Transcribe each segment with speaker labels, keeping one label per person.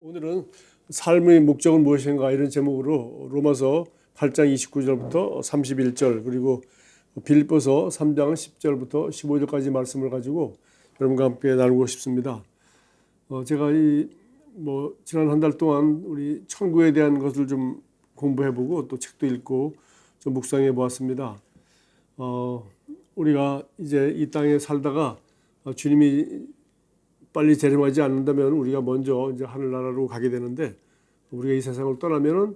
Speaker 1: 오늘은 삶의 목적은 무엇인가 이런 제목으로 로마서 8장 29절부터 31절 그리고 빌립보서 3장 10절부터 15절까지 말씀을 가지고 여러분과 함께 나누고 싶습니다. 제가 지난 한 달 동안 우리 천국에 대한 것을 좀 공부해보고 또 책도 읽고 좀 묵상해 보았습니다. 우리가 이제 이 땅에 살다가 주님이 빨리 재림하지 않는다면 우리가 먼저 이제 하늘나라로 가게 되는데, 우리가 이 세상을 떠나면은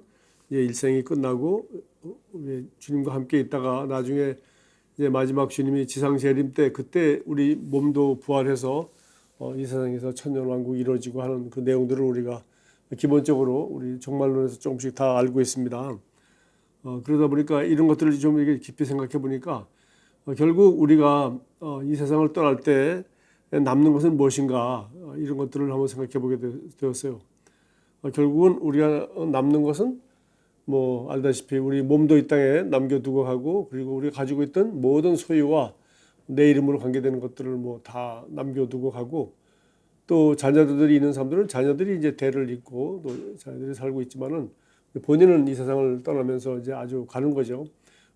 Speaker 1: 이제 일생이 끝나고 우리 주님과 함께 있다가 나중에 이제 마지막 주님이 지상 재림 때, 그때 우리 몸도 부활해서 이 세상에서 천년왕국이 이루어지고 하는 그 내용들을 우리가 기본적으로 우리 종말론에서 조금씩 다 알고 있습니다. 그러다 보니까 이런 것들을 좀 이렇게 깊이 생각해 보니까 결국 우리가 이 세상을 떠날 때 남는 것은 무엇인가, 이런 것들을 한번 생각해 보게 되었어요. 결국은 우리가 남는 것은 알다시피 우리 몸도 이 땅에 남겨두고 가고, 그리고 우리가 가지고 있던 모든 소유와 내 이름으로 관계되는 것들을 다 남겨두고 가고, 또 자녀들이 있는 사람들은 자녀들이 이제 대를 잇고 또 자녀들이 살고 있지만은 본인은 이 세상을 떠나면서 이제 아주 가는 거죠.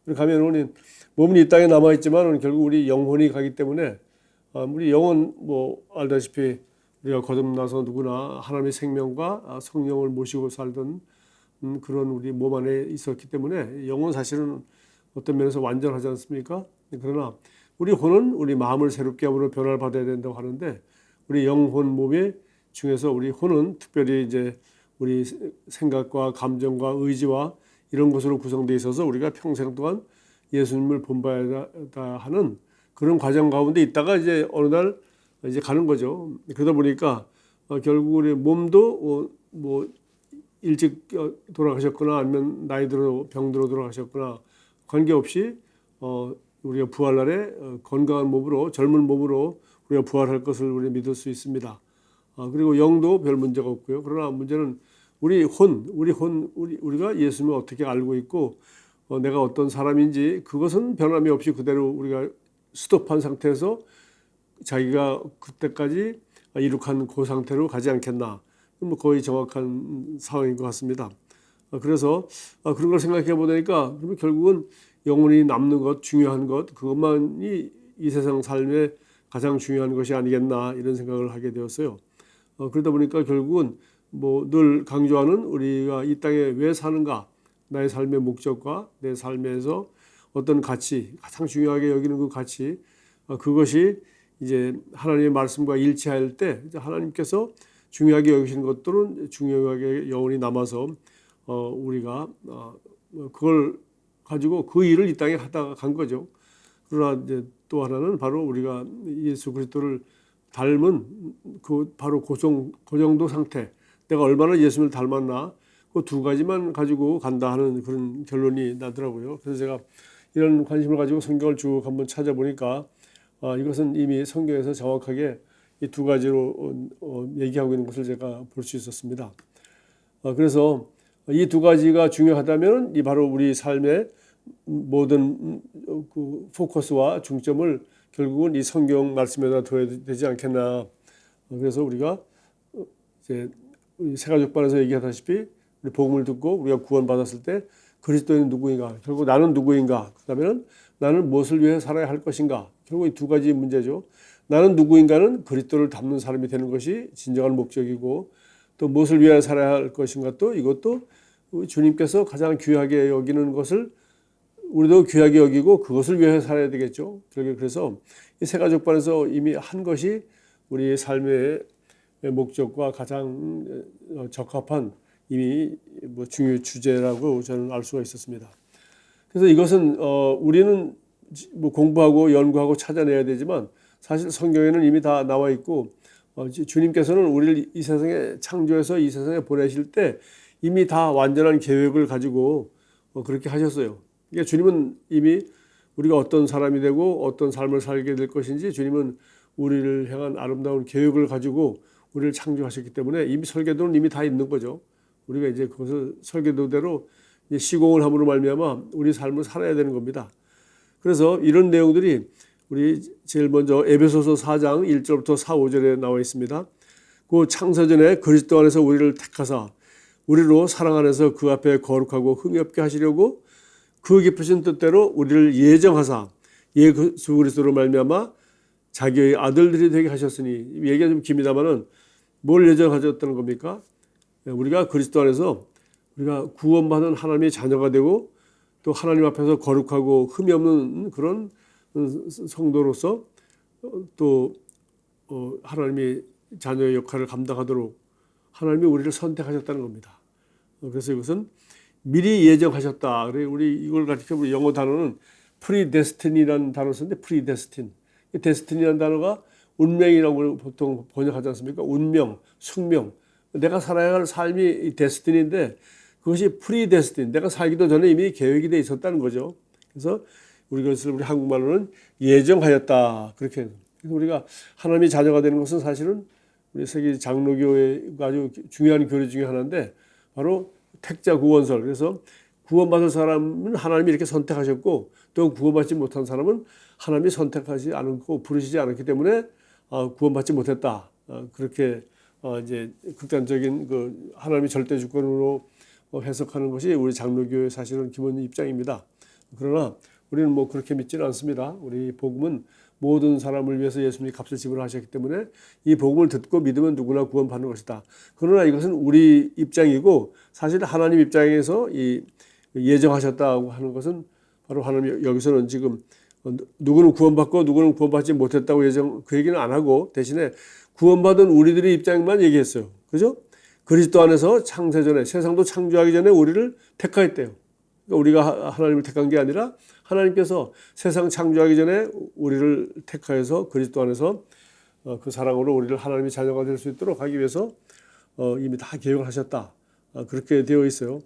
Speaker 1: 그리고 가면 우리 몸은 이 땅에 남아 있지만 결국 우리 영혼이 가기 때문에 우리 영혼 알다시피 우리가 거듭나서 누구나 하나님의 생명과 성령을 모시고 살던 그런 우리 몸 안에 있었기 때문에 영혼 사실은 어떤 면에서 완전하지 않습니까? 그러나 우리 혼은 우리 마음을 새롭게 함으로 변화를 받아야 된다고 하는데, 우리 영혼 몸의 중에서 우리 혼은 특별히 이제 우리 생각과 감정과 의지와 이런 것으로 구성되어 있어서 우리가 평생 동안 예수님을 본받아야 하는 그런 과정 가운데 있다가 이제 어느 날 이제 가는 거죠. 그러다 보니까 결국 우리 몸도 일찍 돌아가셨거나 아니면 나이 들어 병들어 돌아가셨거나 관계없이 우리가 부활날에 건강한 몸으로, 젊은 몸으로 우리가 부활할 것을 우리 믿을 수 있습니다. 그리고 영도 별 문제가 없고요. 그러나 문제는 우리가 예수님을 어떻게 알고 있고 내가 어떤 사람인지, 그것은 변함이 없이 그대로 우리가 스톱한 상태에서 자기가 그때까지 이룩한 그 상태로 가지 않겠나. 거의 정확한 상황인 것 같습니다. 그래서 그런 걸 생각해 보니까 그러면 결국은 영혼이 남는 것, 중요한 것, 그것만이 이 세상 삶의 가장 중요한 것이 아니겠나, 이런 생각을 하게 되었어요. 그러다 보니까 결국은 늘 강조하는 우리가 이 땅에 왜 사는가, 나의 삶의 목적과 내 삶에서 어떤 가치, 가장 중요하게 여기는 그 가치, 그것이 이제 하나님의 말씀과 일치할 때 하나님께서 중요하게 여기시는 것들은 중요하게 영원히 남아서 우리가 그걸 가지고 그 일을 이 땅에 하다가 간 거죠. 그러나 이제 또 하나는 바로 우리가 예수 그리스도를 닮은 바로 그 정도 상태, 내가 얼마나 예수님을 닮았나, 그 두 가지만 가지고 간다 하는 그런 결론이 나더라고요. 그래서 제가 이런 관심을 가지고 성경을 쭉 한번 찾아보니까 이것은 이미 성경에서 정확하게 이 두 가지로 얘기하고 있는 것을 제가 볼 수 있었습니다. 그래서 이 두 가지가 중요하다면 이 바로 우리 삶의 모든 그 포커스와 중점을 결국은 이 성경 말씀에다 둬야 되지 않겠나. 그래서 우리가 이제 새가족반에서 얘기하다시피 우리 복음을 듣고 우리가 구원받았을 때 그리스도인은 누구인가, 결국 나는 누구인가, 그다음에는 나는 무엇을 위해 살아야 할 것인가, 결국 이 두 가지 문제죠. 나는 누구인가는 그리스도를 닮는 사람이 되는 것이 진정한 목적이고, 또 무엇을 위해 살아야 할 것인가, 또 이것도 주님께서 가장 귀하게 여기는 것을 우리도 귀하게 여기고 그것을 위해 살아야 되겠죠. 그래서 이 새가족반에서 이미 한 것이 우리 삶의 목적과 가장 적합한 이미 중요 주제라고 저는 알 수가 있었습니다. 그래서 이것은 우리는 공부하고 연구하고 찾아내야 되지만 사실 성경에는 이미 다 나와 있고, 주님께서는 우리를 이 세상에 창조해서 이 세상에 보내실 때 이미 다 완전한 계획을 가지고 그렇게 하셨어요. 그러니까 주님은 이미 우리가 어떤 사람이 되고 어떤 삶을 살게 될 것인지, 주님은 우리를 향한 아름다운 계획을 가지고 우리를 창조하셨기 때문에 이미 설계도는 이미 다 있는 거죠. 우리가 이제 그것을 설계도대로 이제 시공을 함으로 말미암아 우리 삶을 살아야 되는 겁니다. 그래서 이런 내용들이 우리 제일 먼저 에베소서 4장 1절부터 4, 5절에 나와 있습니다. 그 창세전에 그리스도 안에서 우리를 택하사 우리로 사랑 안에서 그 앞에 거룩하고 흥없게 하시려고 그 깊으신 뜻대로 우리를 예정하사 예수 그리스도로 말미암아 자기의 아들들이 되게 하셨으니, 얘기가 좀 깁니다만은 뭘 예정하셨다는 겁니까? 우리가 그리스도 안에서 우리가 구원받은 하나님의 자녀가 되고 또 하나님 앞에서 거룩하고 흠이 없는 그런 성도로서 또 하나님이 자녀의 역할을 감당하도록 하나님이 우리를 선택하셨다는 겁니다. 그래서 이것은 미리 예정하셨다. 우리 이걸 가르쳐 우리 영어 단어는 predestin이라는 단어를 쓰는데, predestin. 데스티니라는 단어가 운명이라고 보통 번역하지 않습니까? 운명, 숙명. 내가 살아야 할 삶이 데스티니인데 그것이 프리데스틴, 내가 살기도 전에 이미 계획이 돼 있었다는 거죠. 그래서 우리 한국말로는 예정하였다. 그렇게. 그래서 우리가 하나님의 자녀가 되는 것은 사실은 우리 세계 장로교회가 아주 중요한 교리 중에 하나인데 바로 택자 구원설. 그래서 구원받을 사람은 하나님이 이렇게 선택하셨고 또 구원받지 못한 사람은 하나님이 선택하지 않고 부르시지 않았기 때문에 구원받지 못했다. 그렇게 이제 극단적인 그 하나님이 절대 주권으로 해석하는 것이 우리 장로교의 사실은 기본 입장입니다. 그러나 우리는 뭐 그렇게 믿지는 않습니다. 우리 복음은 모든 사람을 위해서 예수님이 값을 지불하셨기 때문에 이 복음을 듣고 믿으면 누구나 구원받는 것이다. 그러나 이것은 우리 입장이고 사실 하나님 입장에서 이 예정하셨다고 하는 것은 바로 하나님 여기서는 지금 누구는 구원받고 누구는 구원받지 못했다고 그 얘기는 안 하고 대신에 구원받은 우리들의 입장만 얘기했어요. 그죠? 그리스도 안에서 창세전에 세상도 창조하기 전에 우리를 택하였대요. 그러니까 우리가 하나님을 택한 게 아니라 하나님께서 세상 창조하기 전에 우리를 택하여서 그리스도 안에서 그 사랑으로 우리를 하나님의 자녀가 될 수 있도록 하기 위해서 이미 다 계획을 하셨다. 그렇게 되어 있어요.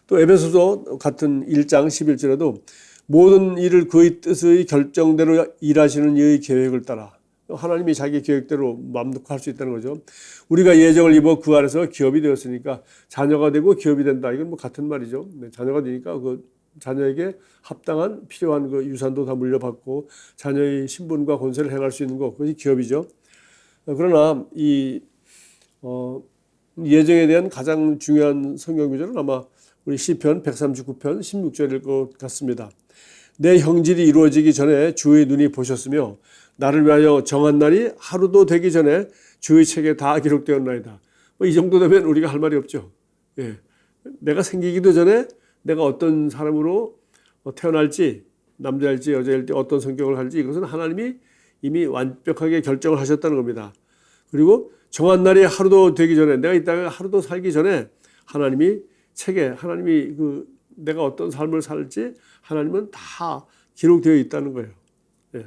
Speaker 1: 또 에베소서 같은 1장 11절에도 모든 일을 그의 뜻의 결정대로 일하시는 이의 계획을 따라, 하나님이 자기 계획대로 마음 놓고 할 수 있다는 거죠. 우리가 예정을 입어 그 안에서 기업이 되었으니까 자녀가 되고 기업이 된다. 이건 뭐 같은 말이죠. 자녀가 되니까 그 자녀에게 합당한 필요한 그 유산도 다 물려받고 자녀의 신분과 권세를 행할 수 있는 것, 그것이 기업이죠. 그러나 이 예정에 대한 가장 중요한 성경 구절은 아마 우리 시편 139편 16절일 것 같습니다. 내 형질이 이루어지기 전에 주의 눈이 보셨으며 나를 위하여 정한 날이 하루도 되기 전에 주의 책에 다 기록되었나이다. 이 정도 되면 우리가 할 말이 없죠. 예. 내가 생기기도 전에 내가 어떤 사람으로 태어날지, 남자일지 여자일지 어떤 성격을 할지 이것은 하나님이 이미 완벽하게 결정을 하셨다는 겁니다. 그리고 정한 날이 하루도 되기 전에, 내가 이 땅에 하루도 살기 전에 하나님이 책에, 하나님이 내가 어떤 삶을 살지 하나님은 다 기록되어 있다는 거예요. 예.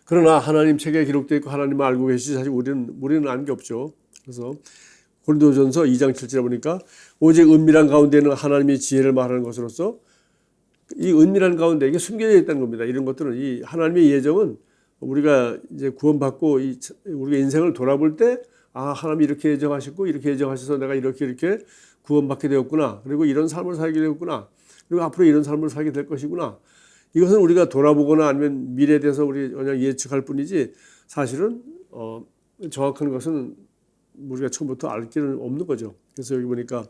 Speaker 1: 그러나 하나님 책에 기록되어 있고 하나님을 알고 계시지 사실 우리는 아는 게 없죠. 그래서 고린도전서 2장 7절에 보니까 오직 은밀한 가운데는 하나님의 지혜를 말하는 것으로서, 이 은밀한 가운데 이게 숨겨져 있다는 겁니다. 이런 것들은 이 하나님의 예정은 우리가 이제 구원받고 우리가 인생을 돌아볼 때 하나님이 이렇게 예정하셨고 이렇게 예정하셔서 내가 이렇게 구원받게 되었구나. 그리고 이런 삶을 살게 되었구나. 그리고 앞으로 이런 삶을 살게 될 것이구나. 이것은 우리가 돌아보거나 아니면 미래에 대해서 우리 그냥 예측할 뿐이지 사실은 정확한 것은 우리가 처음부터 알 길은 없는 거죠. 그래서 여기 보니까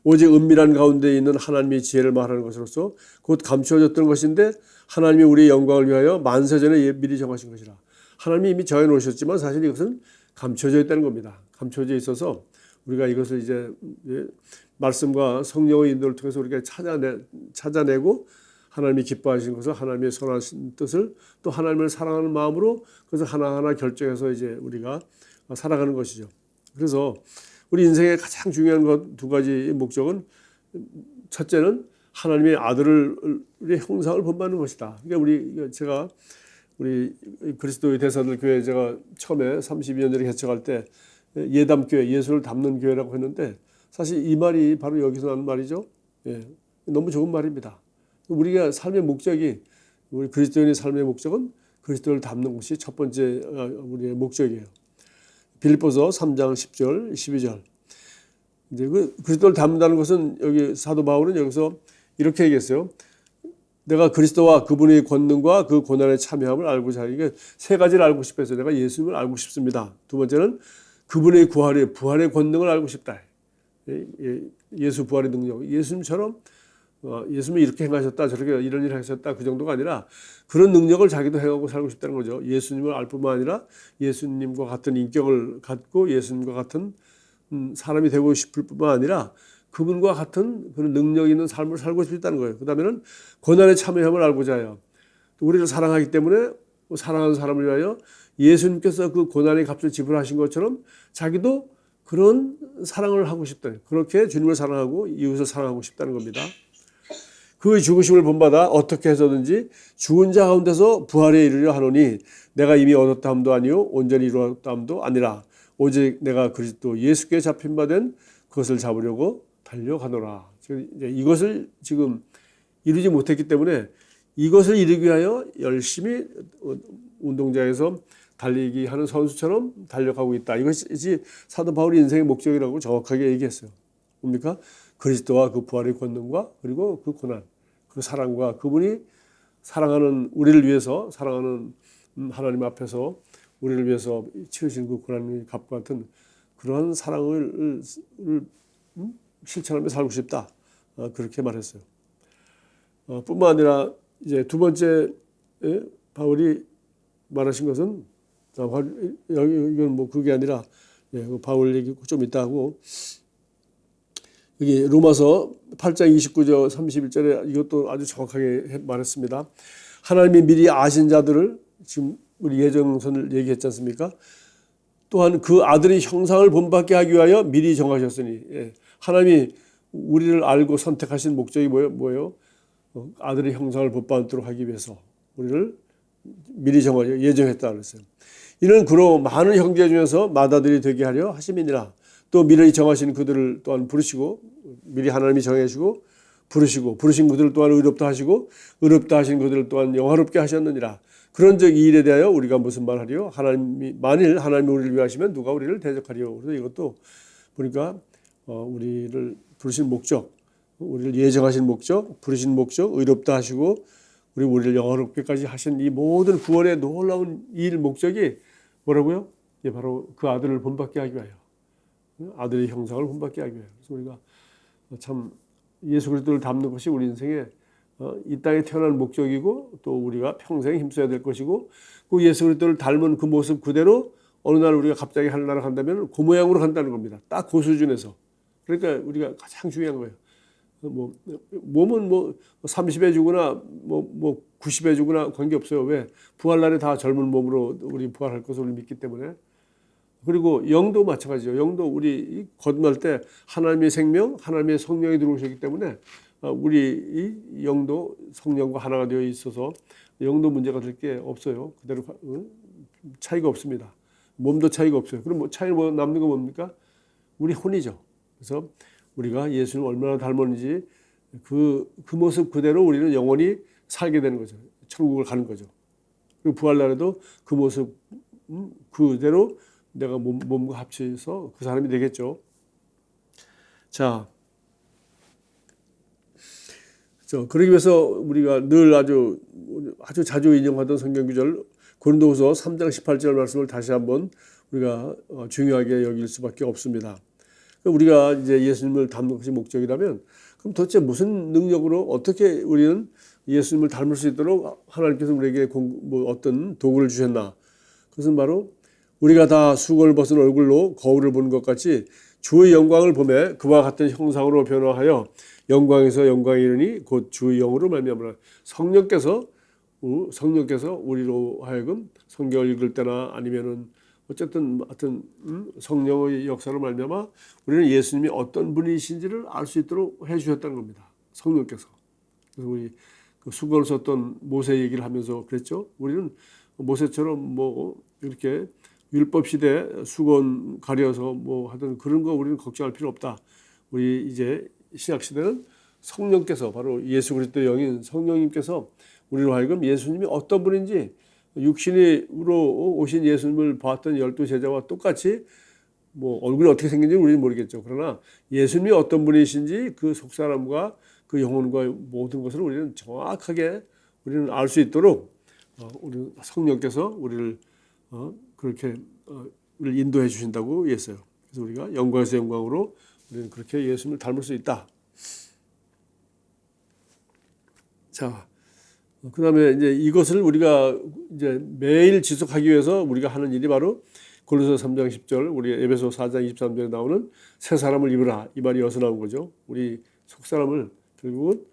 Speaker 1: 오직 은밀한 가운데 있는 하나님의 지혜를 말하는 것으로서 곧 감추어졌던 것인데 하나님이 우리의 영광을 위하여 만세 전에 미리 정하신 것이라. 하나님이 이미 정해 놓으셨지만 사실 이것은 감춰져 있다는 겁니다. 감춰져 있어서 우리가 이것을 이제 말씀과 성령의 인도를 통해서 우리가 찾아내고 하나님이 기뻐하시는 것을, 하나님의 선하신 뜻을 또 하나님을 사랑하는 마음으로 그것을 하나하나 결정해서 이제 우리가 살아가는 것이죠. 그래서 우리 인생의 가장 중요한 것 두 가지 목적은, 첫째는 하나님의 아들의 형상을 본받는 것이다. 그러니까 우리 그리스도의 대사들 교회 제가 처음에 32년 전에 개척할 때 예담교회, 예수를 담는 교회라고 했는데 사실 이 말이 바로 여기서 나는 말이죠. 예, 너무 좋은 말입니다. 우리가 삶의 목적이, 우리 그리스도인의 삶의 목적은 그리스도를 담는 것이 첫 번째 우리의 목적이에요. 빌립보서 3장 10절, 12절. 이제 그리스도를 담는다는 것은 여기 사도 바울은 여기서 이렇게 얘기했어요. 내가 그리스도와 그분의 권능과 그 고난에 참여함을 알고자 하니 이게 세 가지를 알고 싶어서 내가 예수님을 알고 싶습니다. 두 번째는 그분의 부활의 권능을 알고 싶다. 예수 부활의 능력, 예수님처럼 예수님이 이렇게 행하셨다, 저렇게 이런 일을 하셨다, 그 정도가 아니라 그런 능력을 자기도 행하고 살고 싶다는 거죠. 예수님을 알 뿐만 아니라 예수님과 같은 인격을 갖고 예수님과 같은 사람이 되고 싶을 뿐만 아니라 그분과 같은 그런 능력 있는 삶을 살고 싶다는 거예요. 그 다음에는 고난의 참여함을 알고자 해요. 우리를 사랑하기 때문에 사랑하는 사람을 위하여 예수님께서 그 고난의 값을 지불하신 것처럼 자기도 그런 사랑을 하고 싶다. 그렇게 주님을 사랑하고 이웃을 사랑하고 싶다는 겁니다. 그의 죽으심을 본받아 어떻게 해서든지 죽은 자 가운데서 부활에 이르려 하노니 내가 이미 얻었다 함도 아니요 온전히 이루었다 함도 아니라 오직 내가 그리스도 예수께 잡힌 바 된 그것을 잡으려고 달려가노라. 이제 이것을 지금 이루지 못했기 때문에 이것을 이루기 위하여 열심히 운동장에서 달리기 하는 선수처럼 달려가고 있다. 이것이 사도 바울의 인생의 목적이라고 정확하게 얘기했어요. 뭡니까? 그리스도와 그 부활의 권능과 그리고 그 고난, 그 사랑과 그분이 사랑하는 우리를 위해서 사랑하는 하나님 앞에서 우리를 위해서 치르신 그 고난의 값과 같은 그러한 사랑을 실천하며 살고 싶다. 그렇게 말했어요. 뿐만 아니라 이제 두 번째 바울이 말하신 것은 이건 뭐 그게 아니라 바울 얘기 좀 이따 하고 여기 로마서 8장 29절 31절에 이것도 아주 정확하게 말했습니다. 하나님이 미리 아신 자들을 지금 우리 예정선을 얘기했지 않습니까? 또한 그 아들의 형상을 본받게 하기 위하여 미리 정하셨으니 하나님이 우리를 알고 선택하신 목적이 뭐예요? 아들의 형상을 본받도록 하기 위해서 우리를 미리 예정했다 그랬어요. 이는 그로 많은 형제 중에서 맏아들이 되게 하려 하심이니라. 또 미리 정하신 그들을 또한 부르시고 미리 하나님이 정해주시고 부르시고 부르신 그들을 또한 의롭다 하시고 의롭다 하신 그들을 또한 영화롭게 하셨느니라. 그런즉 이 일에 대하여 우리가 무슨 말하리요? 만일 하나님이 우리를 위하시면 누가 우리를 대적하리요? 그래서 이것도 보니까 우리를 부르신 목적, 우리를 예정하신 목적, 부르신 목적, 의롭다 하시고 그리고 우리를 영화롭게까지 하신 이 모든 구원의 놀라운 일 목적이 뭐라고요? 바로 그 아들을 본받게 하기 위하여, 아들의 형상을 본받게 하기 위하여. 그래서 우리가 참 예수 그리스도를 닮는 것이 우리 인생의 이 땅에 태어난 목적이고 또 우리가 평생 힘써야 될 것이고 그 예수 그리스도를 닮은 그 모습 그대로 어느 날 우리가 갑자기 하늘나라 간다면 그 모양으로 간다는 겁니다. 딱 그 수준에서. 그러니까 우리가 가장 중요한 거예요. 몸은 30에 주거나 90에 주거나 관계없어요. 왜? 부활날에 다 젊은 몸으로 우리 부활할 것을 믿기 때문에. 그리고 영도 마찬가지죠. 영도 우리 거듭날 때 하나님의 생명, 하나님의 성령이 들어오셨기 때문에 우리 이 영도 성령과 하나가 되어 있어서 영도 문제가 될 게 없어요. 그대로 차이가 없습니다. 몸도 차이가 없어요. 그럼 차이 남는 건 뭡니까? 우리 혼이죠. 그래서 우리가 예수님 얼마나 닮았는지 그 모습 그대로 우리는 영원히 살게 되는 거죠. 천국을 가는 거죠. 그리고 부활날에도 그 모습 그대로 내가 몸과 합쳐서 그 사람이 되겠죠. 자, 그러기 위해서 우리가 늘 아주 자주 인용하던 성경 구절 고린도후서 3장 18절 말씀을 다시 한번 우리가 중요하게 여길 수밖에 없습니다. 우리가 이제 예수님을 닮는 것이 목적이라면 그럼 도대체 무슨 능력으로 어떻게 우리는 예수님을 닮을 수 있도록 하나님께서 우리에게 어떤 도구를 주셨나? 그것은 바로 우리가 다 수건을 벗은 얼굴로 거울을 보는 것 같이 주의 영광을 보매 그와 같은 형상으로 변화하여 영광에서 영광에 이르니 곧 주의 영으로 말미암아 성령께서 우리로 하여금 성경을 읽을 때나 아니면은 어쨌든 하여튼 성령의 역사로 말미암아 우리는 예수님이 어떤 분이신지를 알 수 있도록 해주셨다는 겁니다. 성령께서. 그래서 우리 그 수건을 썼던 모세 얘기를 하면서 그랬죠. 우리는 모세처럼 이렇게 율법 시대 수건 가려서 하던 그런 거 우리는 걱정할 필요 없다. 우리 이제 신약 시대는 성령께서 바로 예수 그리스도의 영인 성령님께서 우리로 하여금 예수님이 어떤 분인지 육신으로 오신 예수님을 봤던 12제자와 똑같이 얼굴이 어떻게 생긴지 우리는 모르겠죠. 그러나 예수님이 어떤 분이신지 그 속사람과 그 영혼과 모든 것을 우리는 정확하게 우리는 알 수 있도록 우리 성령께서 우리를 그렇게 우리를 인도해 주신다고 했어요. 그래서 우리가 영광에서 영광으로 우리는 그렇게 예수님을 닮을 수 있다. 자, 그다음에 이제 이것을 우리가 이제 매일 지속하기 위해서 우리가 하는 일이 바로 골로새 3장 10절, 우리 에베소 4장 23절에 나오는 새 사람을 입으라, 이 말이 여기서 나온 거죠. 우리 속 사람을 결국은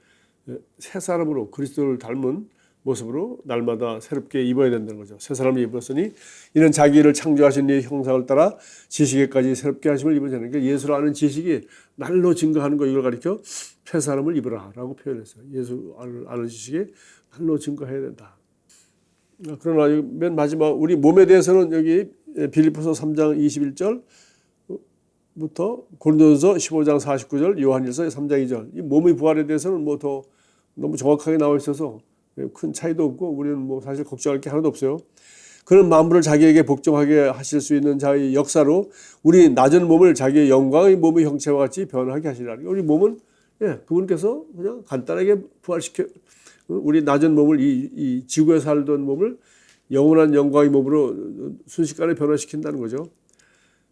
Speaker 1: 새 사람으로 그리스도를 닮은 모습으로 날마다 새롭게 입어야 된다는 거죠. 새 사람을 입었으니 이는 자기를 창조하신 이의 형상을 따라 지식에까지 새롭게 하심을 입어야 되는 게, 예수를 아는 지식이 날로 증거하는 거, 이걸 가리켜 새 사람을 입으라라고 표현했어요. 예수를 아는 지식이 날로 증거해야 된다. 그러나 맨 마지막 우리 몸에 대해서는 여기 빌립보서 3장 21절부터 고린도전서 15장 49절, 요한일서 3장 2절, 이 몸의 부활에 대해서는 뭐 더 너무 정확하게 나와 있어서 큰 차이도 없고 우리는 뭐 사실 걱정할 게 하나도 없어요. 그런 만물을 자기에게 복종하게 하실 수 있는 자의 역사로 우리 낮은 몸을 자기의 영광의 몸의 형체와 같이 변하게 하시리라. 우리 몸은 그분께서 그냥 간단하게 부활시켜 우리 낮은 몸을 이 지구에 살던 몸을 영원한 영광의 몸으로 순식간에 변화시킨다는 거죠.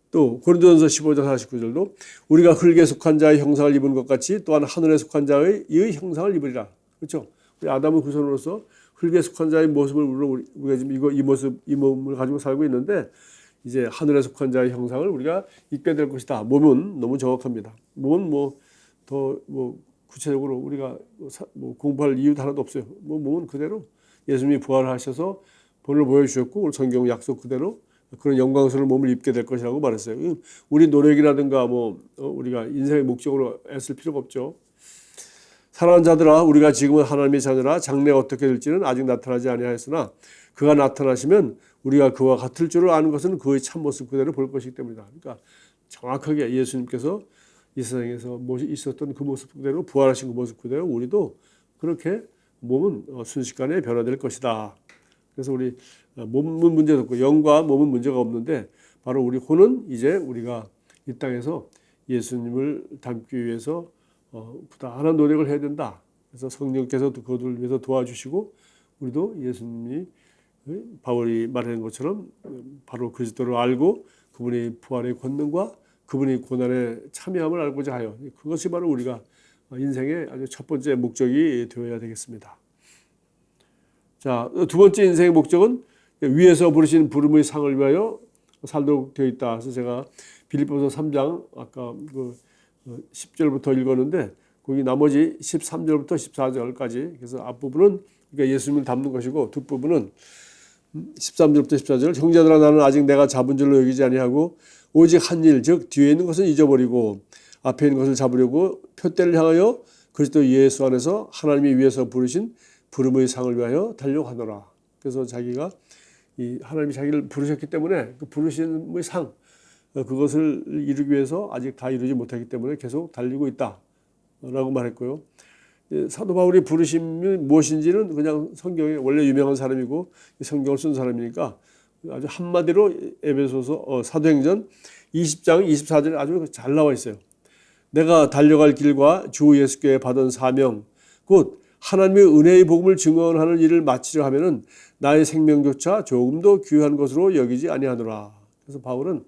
Speaker 1: 또 고린도전서 15장 49절도 우리가 흙에 속한 자의 형상을 입은 것 같이 또한 하늘에 속한 자의 형상을 입으리라. 그렇죠? 우리 아담은 후손으로서 흙에 속한 자의 모습을 우리가 지금 이 몸을 가지고 살고 있는데, 이제 하늘에 속한 자의 형상을 우리가 입게 될 것이다. 몸은 너무 정확합니다. 몸은 더 구체적으로 우리가 공부할 이유도 하나도 없어요. 몸은 그대로 예수님이 부활하셔서 본을 보여주셨고 오늘 성경 약속 그대로 그런 영광스러운 몸을 입게 될 것이라고 말했어요. 우리 노력이라든가 우리가 인생의 목적으로 애쓸 필요가 없죠. 사랑하는 자들아, 우리가 지금은 하나님의 자녀라 장래가 어떻게 될지는 아직 나타나지 아니하였으나 그가 나타나시면 우리가 그와 같을 줄을 아는 것은 그의 참모습 그대로 볼 것이기 때문이다. 그러니까 정확하게 예수님께서 이 세상에서 있었던 그 모습 그대로, 부활하신 그 모습 그대로 우리도 그렇게 몸은 순식간에 변화될 것이다. 그래서 우리 몸은 문제가 없고 영과 몸은 문제가 없는데, 바로 우리 혼은 이제 우리가 이 땅에서 예수님을 닮기 위해서 부단한 노력을 해야 된다. 그래서 성령께서 그것을 위해서 도와주시고 우리도 예수님이 바울이 말하는 것처럼 바로 그리스도를 알고 그분의 부활의 권능과 그분의 고난에 참여함을 알고자 하여, 그것이 바로 우리가 인생의 아주 첫 번째 목적이 되어야 되겠습니다. 자, 두 번째 인생의 목적은 위에서 부르신 부름의 상을 위하여 살도록 되어 있다. 그래서 제가 빌립보서 3장 아까 10절부터 읽었는데 거기 나머지 13절부터 14절까지, 그래서 앞부분은 그러니까 예수님을 닮는 것이고 뒷부분은 13절부터 14절, 형제들아 나는 아직 내가 잡은 줄로 여기지 아니하고 오직 한 일, 즉 뒤에 있는 것은 잊어버리고 앞에 있는 것을 잡으려고 표대를 향하여 그리스도 예수 안에서 하나님이 위에서 부르신 부름의 상을 위하여 달려가노라. 그래서 자기가 하나님이 자기를 부르셨기 때문에 그 부르심의 상, 그것을 이루기 위해서 아직 다 이루지 못하기 때문에 계속 달리고 있다라고 말했고요. 사도 바울이 부르심이 무엇인지는 그냥 성경에 원래 유명한 사람이고 성경을 쓴 사람이니까 아주 한마디로 에베소서 사도행전 20장 24절에 아주 잘 나와 있어요. 내가 달려갈 길과 주 예수께 받은 사명 곧 하나님의 은혜의 복음을 증언하는 일을 마치려 하면은 나의 생명조차 조금도 귀한 것으로 여기지 아니하노라. 그래서 바울은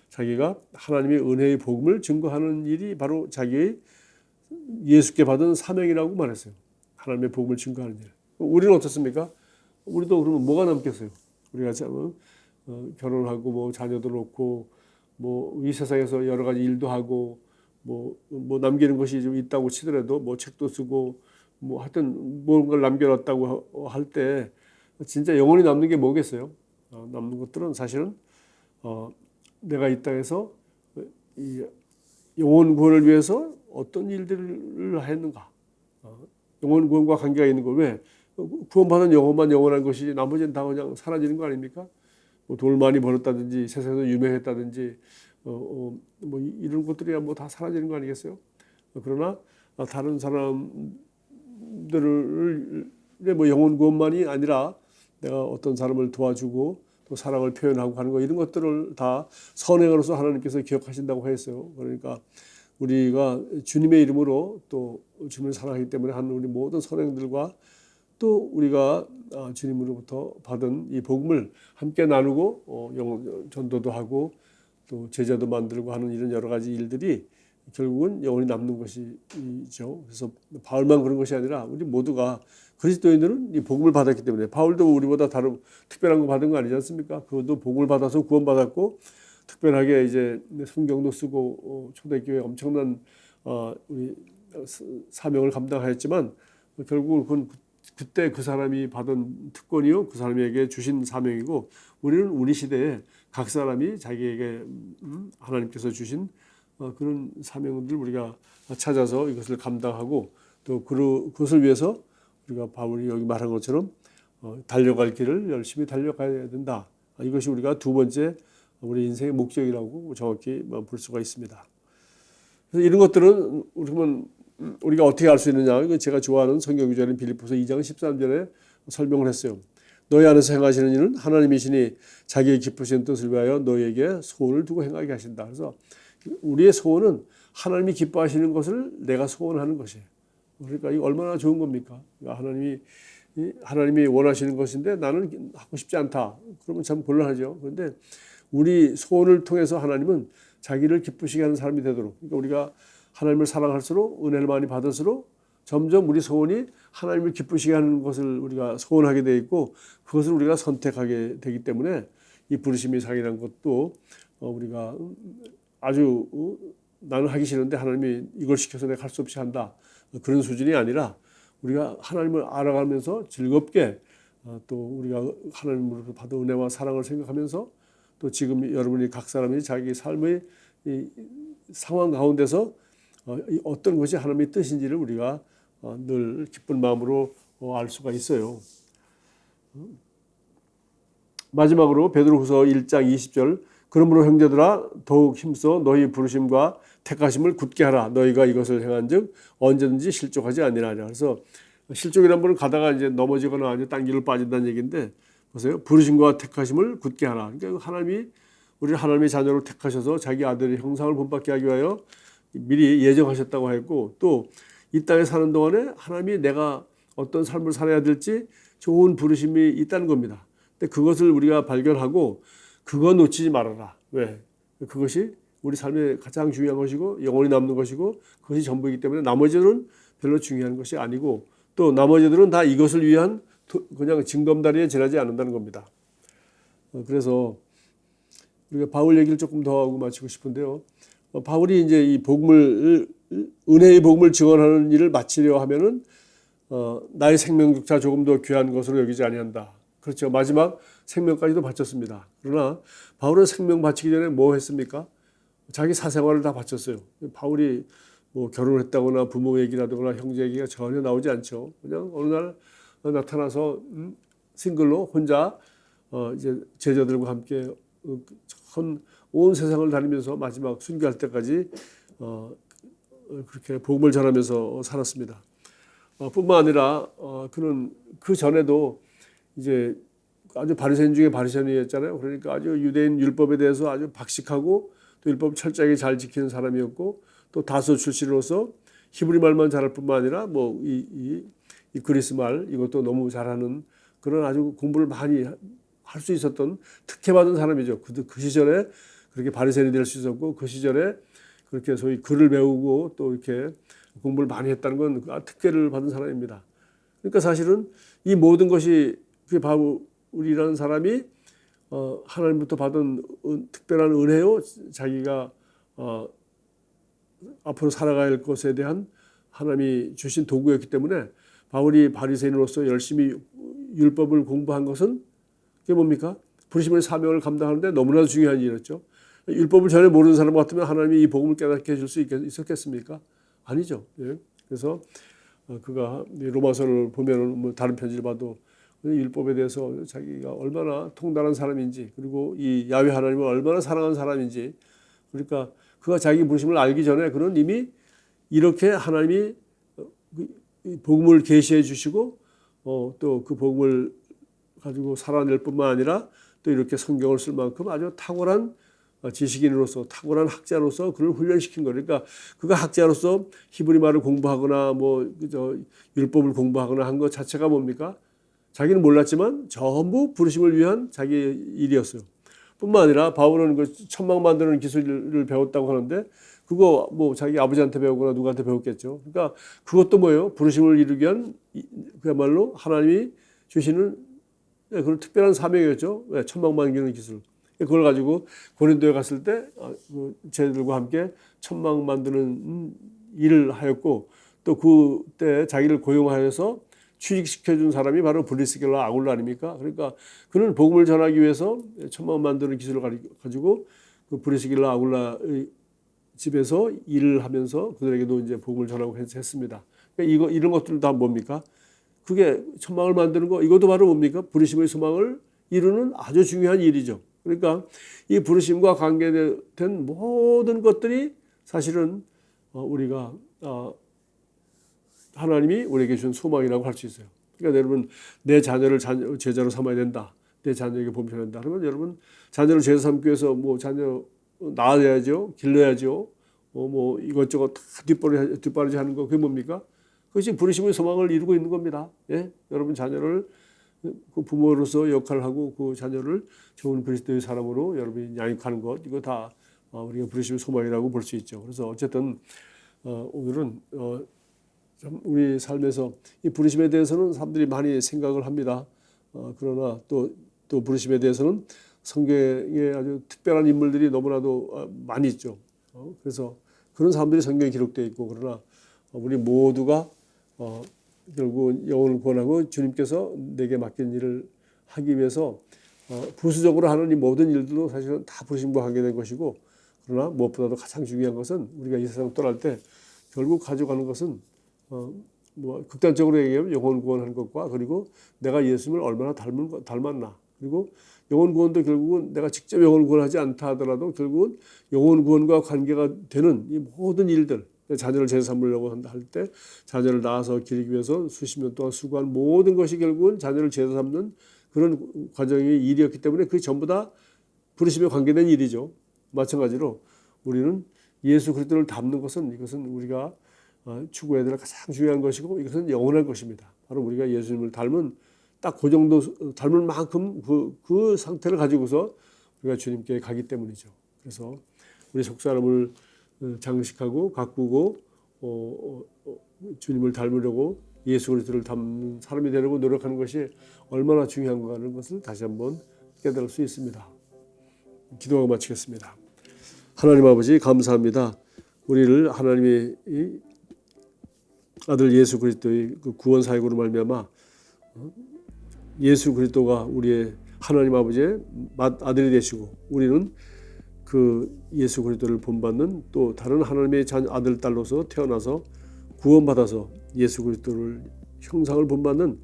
Speaker 1: 자기가 하나님의 은혜의 복음을 증거하는 일이 바로 자기의 예수께 받은 사명이라고 말했어요. 하나님의 복음을 증거하는 일. 우리는 어떻습니까? 우리도 그러면 뭐가 남겠어요? 우리가 결혼하고 자녀도 놓고 이 세상에서 여러 가지 일도 하고 남기는 것이 좀 있다고 치더라도 책도 쓰고 하여튼 뭔가를 남겨놨다고 할 때 진짜 영원히 남는 게 뭐겠어요? 남는 것들은 사실은 내가 이 땅에서 이 영혼 구원을 위해서 어떤 일들을 했는가, 영혼 구원과 관계가 있는 거. 왜 구원받은 영혼만 영원한 것이지 나머지는 다 그냥 사라지는 거 아닙니까? 돈을 많이 벌었다든지 세상에서 유명했다든지 이런 것들이야 다 사라지는 거 아니겠어요? 그러나 다른 사람들의 영혼 구원만이 아니라 내가 어떤 사람을 도와주고 또 사랑을 표현하고 하는 거, 이런 것들을 다 선행으로서 하나님께서 기억하신다고 했어요. 그러니까 우리가 주님의 이름으로 또 주님을 사랑하기 때문에 하는 우리 모든 선행들과 또 우리가 주님으로부터 받은 이 복음을 함께 나누고 전도도 하고 또 제자도 만들고 하는 이런 여러 가지 일들이 결국은 영원히 남는 것이죠. 그래서 바울만 그런 것이 아니라 우리 모두가 그리스도인들은 이 복음을 받았기 때문에 바울도 우리보다 다른 특별한 거 받은 거 아니지 않습니까? 그것도 복음을 받아서 구원받았고 특별하게 이제 성경도 쓰고 초대교회 엄청난 우리 사명을 감당하였지만 결국은 그건 그때 그 사람이 받은 특권이요 그 사람에게 주신 사명이고 우리는 우리 시대에 각 사람이 자기에게 하나님께서 주신 그런 사명들 우리가 찾아서 이것을 감당하고 또 그것을 위해서 우리가 바울이 여기 말한 것처럼 달려갈 길을 열심히 달려가야 된다. 이것이 우리가 두 번째 우리 인생의 목적이라고 정확히 볼 수가 있습니다. 그래서 이런 것들은 우리가 어떻게 알 수 있느냐? 제가 좋아하는 성경 구절인 빌립보서 2장 13절에 설명을 했어요. 너희 안에서 행하시는 일은 하나님이시니 자기의 기쁘신 뜻을 위하여 너희에게 소원을 두고 행하게 하신다. 그래서 우리의 소원은 하나님이 기뻐하시는 것을 내가 소원하는 것이에요. 그러니까 이거 얼마나 좋은 겁니까? 그러니까 하나님이 원하시는 것인데 나는 하고 싶지 않다. 그러면 참 곤란하죠. 그런데 우리 소원을 통해서 하나님은 자기를 기쁘시게 하는 사람이 되도록 그러니까 우리가 하나님을 사랑할수록 은혜를 많이 받을수록 점점 우리 소원이 하나님을 기쁘시게 하는 것을 우리가 소원하게 돼 있고 그것을 우리가 선택하게 되기 때문에 이 부르심이 상이라는 것도 우리가 아주 나는 하기 싫은데 하나님이 이걸 시켜서 내가 할 수 없이 한다. 그런 수준이 아니라 우리가 하나님을 알아가면서 즐겁게 또 우리가 하나님으로부터 받은 은혜와 사랑을 생각하면서 또 지금 여러분이 각 사람이 자기 삶의 이 상황 가운데서 어떤 것이 하나님의 뜻인지를 우리가 늘 기쁜 마음으로 알 수가 있어요. 마지막으로 베드로후서 1장 20절 그러므로 형제들아 더욱 힘써 너희 부르심과 택하심을 굳게 하라. 너희가 이것을 행한즉 언제든지 실족하지 아니하리라. 그래서 실족이라는 분은 가다가 이제 넘어지거나 아주 딴 길로 빠진다는 얘기인데 보세요. 부르심과 택하심을 굳게 하라. 그러니까 하나님이 우리를 하나님의 자녀로 택하셔서 자기 아들의 형상을 본받게 하기 위하여 미리 예정하셨다고 했고 또 이 땅에 사는 동안에 하나님이 내가 어떤 삶을 살아야 될지 좋은 부르심이 있다는 겁니다. 근데 그것을 우리가 발견하고 그거 놓치지 말아라. 왜? 그것이 우리 삶의 가장 중요한 것이고 영원히 남는 것이고 그것이 전부이기 때문에 나머지들은 별로 중요한 것이 아니고 또 나머지들은 다 이것을 위한 그냥 징검다리에 지나지 않는다는 겁니다. 그래서 우리가 바울 얘기를 조금 더 하고 마치고 싶은데요. 바울이 이제 이 은혜의 복음을 증언하는 일을 마치려 하면은 나의 생명조차 조금 더 귀한 것으로 여기지 아니한다. 그렇죠. 마지막 생명까지도 바쳤습니다. 그러나 바울은 생명 바치기 전에 뭐 했습니까? 자기 사생활을 다 바쳤어요. 바울이 뭐 결혼을 했다거나 부모 얘기라든가 형제 얘기가 전혀 나오지 않죠. 그냥 어느 날 나타나서 싱글로 혼자 이제 제자들과 함께 온 세상을 다니면서 마지막 순교할 때까지 그렇게 복음을 전하면서 살았습니다. 뿐만 아니라 그는 그 전에도 이제 아주 바리새인 중에 바리새인이었잖아요. 그러니까 아주 유대인 율법에 대해서 아주 박식하고 또 율법 철저하게 잘 지키는 사람이었고 또 다소 출신으로서 히브리 말만 잘할 뿐만 아니라 뭐 이 그리스 말 이것도 너무 잘하는 그런 아주 공부를 많이 할 수 있었던 특혜받은 사람이죠. 그 시절에 그렇게 바리새인이 될 수 있었고 그 시절에 그렇게 소위 글을 배우고 또 이렇게 공부를 많이 했다는 건 특혜를 받은 사람입니다. 그러니까 사실은 이 모든 것이 바울이라는 사람이 하나님부터 받은 특별한 은혜요. 자기가 앞으로 살아가야 할 것에 대한 하나님이 주신 도구였기 때문에 바울이 바리새인으로서 열심히 율법을 공부한 것은 그게 뭡니까? 부르심의 사명을 감당하는데 너무나도 중요한 일이었죠. 율법을 전혀 모르는 사람 같으면 하나님이 이 복음을 깨닫게 해줄 수 있었겠습니까? 아니죠. 예. 그래서 그가 로마서를 보면은 뭐 다른 편지를 봐도 율법에 대해서 자기가 얼마나 통달한 사람인지 그리고 이 야훼 하나님을 얼마나 사랑하는 사람인지 그러니까 그가 자기 부르심을 알기 전에 그는 이미 이렇게 하나님이 복음을 계시해 주시고 또 그 복음을 가지고 살아낼 뿐만 아니라 또 이렇게 성경을 쓸 만큼 아주 탁월한 지식인으로서 탁월한 학자로서 그를 훈련시킨 거예요. 그러니까 그가 학자로서 히브리 말을 공부하거나 뭐 율법을 공부하거나 한 것 자체가 뭡니까? 자기는 몰랐지만 전부 부르심을 위한 자기 일이었어요. 뿐만 아니라 바울은 그 천막 만드는 기술을 배웠다고 하는데 그거 뭐 자기 아버지한테 배우거나 누구한테 배웠겠죠. 그러니까 그것도 뭐예요? 부르심을 이루기 위한 그야말로 하나님이 주시는 그런 특별한 사명이었죠. 천막 만드는 기술. 그걸 가지고 고린도에 갔을 때 쟤들과 함께 천막 만드는 일을 하였고 또 그때 자기를 고용하여서 취직시켜준 사람이 바로 브리스길라 아굴라 아닙니까? 그러니까 그는 복음을 전하기 위해서 천막 만드는 기술을 가지고 그 브리스길라 아굴라의 집에서 일을 하면서 그들에게도 이제 복음을 전하고 했습니다. 그러니까 이런 것들 다 뭡니까? 그게 천막을 만드는 거 이것도 바로 뭡니까? 부르심의 소망을 이루는 아주 중요한 일이죠. 그러니까 이 부르심과 관계된 모든 것들이 사실은 우리가 하나님이 우리에게 준 소망이라고 할 수 있어요. 그러니까 여러분 내 자녀를 제자로 삼아야 된다. 내 자녀에게 본편해야 된다. 그러면 여러분 자녀를 제자 삼기 위해서 뭐 자녀 낳아야죠. 길러야죠. 뭐 이것저것 다 뒷바라지 하는 거 그게 뭡니까? 그것이 부르심의 소망을 이루고 있는 겁니다. 예? 여러분 자녀를 그 부모로서 역할을 하고 그 자녀를 좋은 그리스도의 사람으로 여러분이 양육하는 것 이거 다 우리가 부르심의 소망이라고 볼 수 있죠. 그래서 어쨌든 오늘은 우리 삶에서 이 부르심에 대해서는 사람들이 많이 생각을 합니다. 그러나 또 부르심에 대해서는 성경에 아주 특별한 인물들이 너무나도 많이 있죠. 그래서 그런 사람들이 성경에 기록되어 있고 그러나 우리 모두가 결국 영혼을 구원하고 주님께서 내게 맡긴 일을 하기 위해서 부수적으로 하는 이 모든 일들도 사실은 다 부르심과 관계된 것이고 그러나 무엇보다도 가장 중요한 것은 우리가 이 세상 떠날 때 결국 가져가는 것은 뭐 극단적으로 얘기하면 영혼 구원하는 것과 그리고 내가 예수님을 얼마나 닮았나 그리고 영혼 구원도 결국은 내가 직접 영혼 구원하지 않다 하더라도 결국은 영혼 구원과 관계가 되는 이 모든 일들 자녀를 제자 삼으려고 할 때 자녀를 낳아서 기르기 위해서 수십 년 동안 수고한 모든 것이 결국은 자녀를 제자 삼는 그런 과정의 일이었기 때문에 그게 전부 다 부르심에 관계된 일이죠. 마찬가지로 우리는 예수 그리스도를 닮는 것은 이것은 우리가 추구해야 될 가장 중요한 것이고 이것은 영원할 것입니다. 바로 우리가 예수님을 닮은 딱 그 정도 닮을 만큼 그 상태를 가지고서 우리가 주님께 가기 때문이죠. 그래서 우리 속사람을 장식하고 가꾸고 주님을 닮으려고 예수 그리스도를 닮는 사람이 되려고 노력하는 것이 얼마나 중요한가 하는 것을 다시 한번 깨달을 수 있습니다. 기도하고 마치겠습니다. 하나님 아버지 감사합니다. 우리를 하나님의 아들 예수 그리스도의 그 구원 사역으로 말미암아 예수 그리스도가 우리의 하나님 아버지의 아들이 되시고 우리는 그 예수 그리스도를 본받는 또 다른 하나님의 아들 딸로서 태어나서 구원받아서 예수 그리스도를 형상을 본받는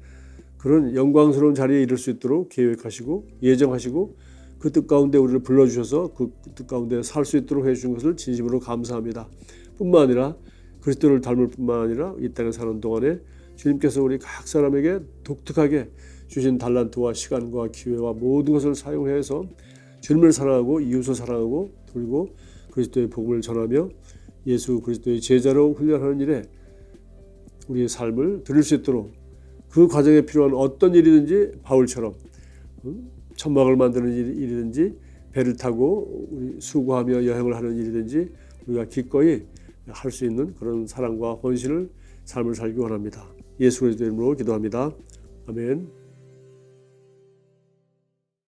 Speaker 1: 그런 영광스러운 자리에 이를 수 있도록 계획하시고 예정하시고 그 뜻 가운데 우리를 불러주셔서 그 뜻 가운데 살 수 있도록 해주신 것을 진심으로 감사합니다. 뿐만 아니라 그리스도를 닮을 뿐만 아니라 이 땅에 사는 동안에 주님께서 우리 각 사람에게 독특하게 주신 달란트와 시간과 기회와 모든 것을 사용해서 주님을 사랑하고 이웃을 사랑하고 그리고 그리스도의 복음을 전하며 예수 그리스도의 제자로 훈련하는 일에 우리의 삶을 드릴 수 있도록 그 과정에 필요한 어떤 일이든지 바울처럼 천막을 만드는 일이든지 배를 타고 우리 수고하며 여행을 하는 일이든지 우리가 기꺼이 할 수 있는 그런 사랑과 헌신을 삶을 살기 원합니다. 예수 그리스도의 이름으로 기도합니다. 아멘.